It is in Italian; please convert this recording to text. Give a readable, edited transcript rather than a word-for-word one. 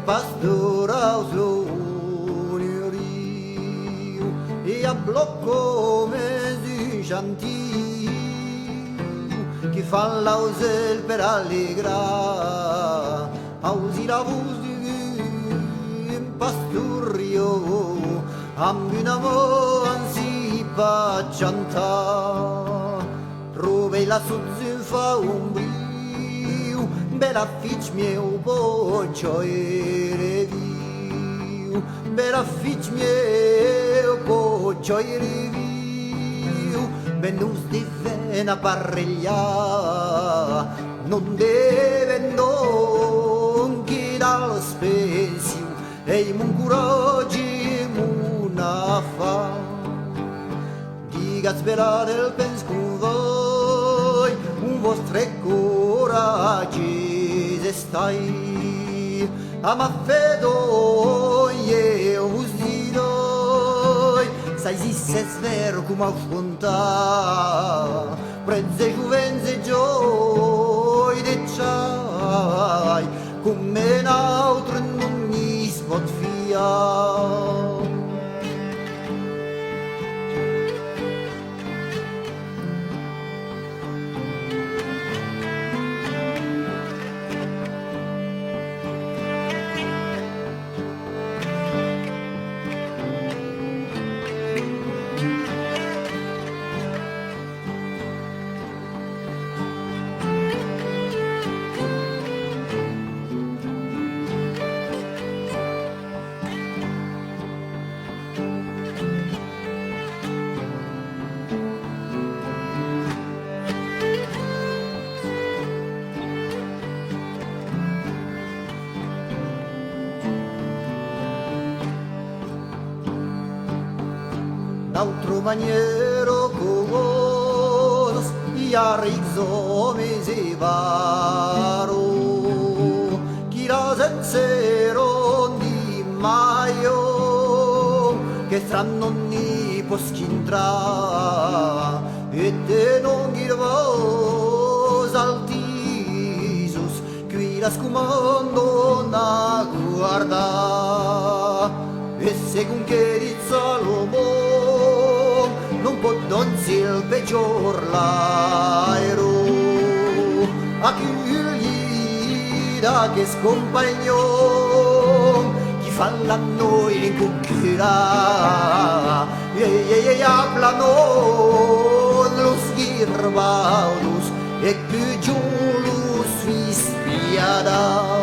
pastora rio e a blocco mesi gentil che fa l'ausel per allegra ausi la voce di un pastorio ambinamo ansi pa chanta trove la suzin fa un brio bella fitch meu boccio e reviu bella fitch meu boccio e reviu benus di vena parreglia non deve non chi dallo spesio e i muncuroggi muna fa dica sperare il pens con voi un vostre coraggi se stai a ma fedo io us diroi sai si se svero come affronta prezze juvenze gioi de c'hai come un altro non mi si pot fiar D'altro maniero cogos ia rizome se varo chi la sensero di maio che stranno ni poschintra e te non girvos altisus qui la scumando na guarda e segun che di Salomone non può donzi il peggior l'aero a chi gli da che scompagnò chi fa la noi l'incucchirà e hablano los girbaudus e più giù los fispiada